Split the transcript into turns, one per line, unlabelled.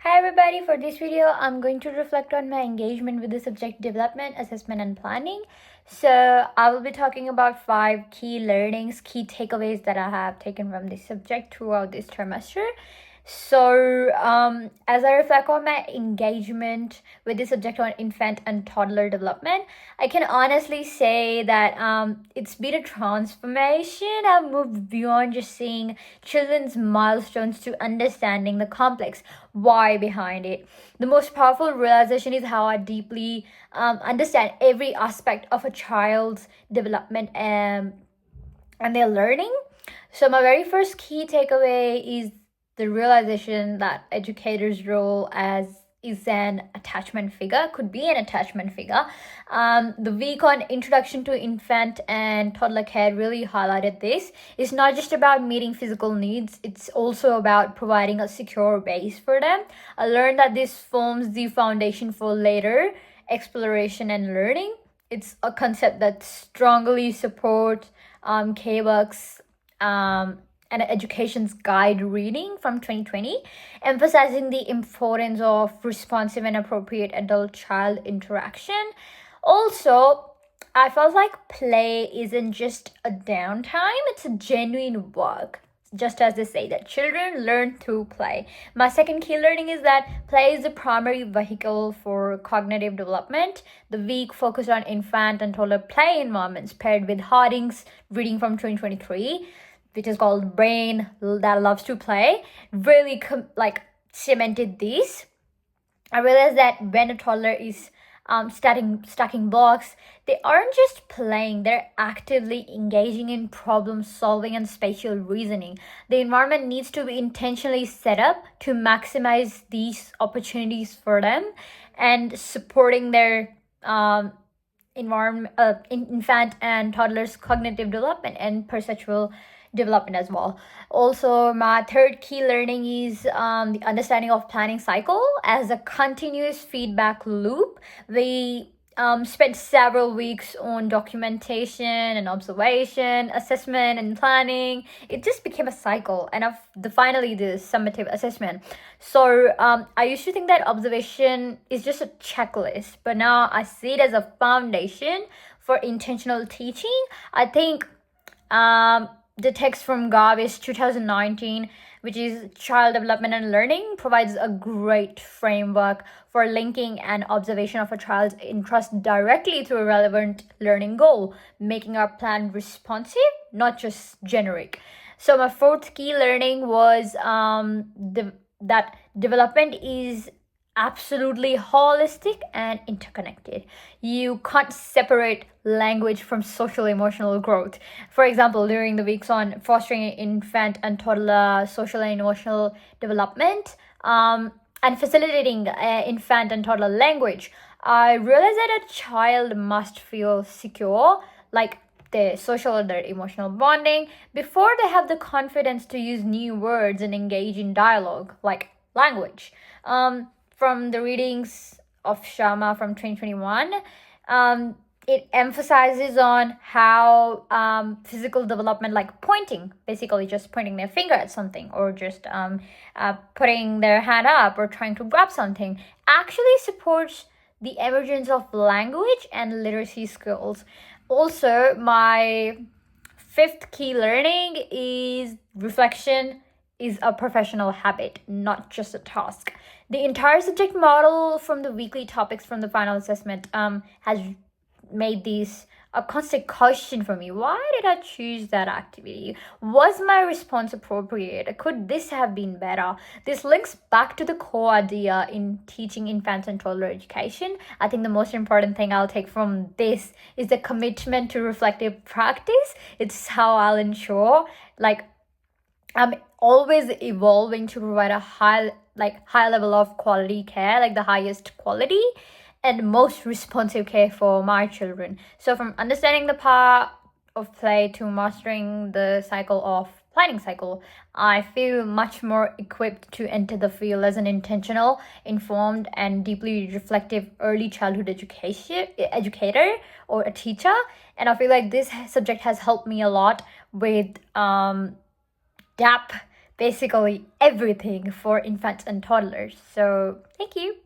Hi everybody, for this video I'm going to reflect on my engagement with the subject development, assessment and planning. So I will be talking about 5 key learnings, key takeaways that I have taken from this subject throughout this trimester. So as I reflect on my engagement with the subject on infant and toddler development, I can honestly say that it's been a transformation. I've moved beyond just seeing children's milestones to understanding the complex why behind it. The most powerful realization is how I deeply understand every aspect of a child's development and their learning. So my very first key takeaway is the realization that educators' role as is an attachment figure, could be an attachment figure. The week on Introduction to Infant and Toddler Care really highlighted this. It's not just about meeting physical needs, it's also about providing a secure base for them. I learned that this forms the foundation for later exploration and learning. It's a concept that strongly supports K-Buck's and Education's Guide reading from 2020, emphasizing the importance of responsive and appropriate adult-child interaction. Also, I felt like play isn't just a downtime, it's a genuine work. Just as they say that children learn through play. My second key learning is that play is the primary vehicle for cognitive development. The week focused on infant and toddler play environments paired with Harding's reading from 2023, which is called Brain That Loves to Play, really cemented this. I realized that when a toddler is stacking blocks, they aren't just playing, they're actively engaging in problem solving and spatial reasoning. The environment needs to be intentionally set up to maximize these opportunities for them and supporting their infant and toddlers' cognitive development and perceptual development as well. Also, my third key learning is the understanding of planning cycle as a continuous feedback loop. We spent several weeks on documentation and observation, assessment and planning. It just became a cycle, and finally the summative assessment. So I used to think that observation is just a checklist, but now I see it as a foundation for intentional teaching. I think the text from Garvis 2019, which is Child Development and Learning, provides a great framework for linking an observation of a child's interest directly to a relevant learning goal, making our plan responsive, not just generic. So my fourth key learning was that development is absolutely holistic and interconnected. You can't separate language from social emotional growth. For example, during the weeks on fostering infant and toddler social and emotional development and facilitating infant and toddler language, I realized that a child must feel secure, like their social or their emotional bonding, before they have the confidence to use new words and engage in dialogue, like language. From the readings of Sharma from 2021, it emphasizes on how physical development, like pointing, basically just pointing their finger at something or just putting their hand up or trying to grab something, actually supports the emergence of language and literacy skills. Also, my fifth key learning is reflection is a professional habit, not just a task. The entire subject model from the weekly topics from the final assessment has made this a constant question for me. Why did I choose that activity? Was my response appropriate? Could this have been better? This links back to the core idea in teaching infants and toddler education. I think the most important thing I'll take from this is the commitment to reflective practice. It's how I'll ensure I'm always evolving to provide a high level of quality care, like the highest quality and most responsive care for my children. So from understanding the power of play to mastering the cycle of planning cycle, I feel much more equipped to enter the field as an intentional, informed, and deeply reflective early childhood educator or a teacher. And I feel like this subject has helped me a lot with DAP basically everything for infants and toddlers. So thank you.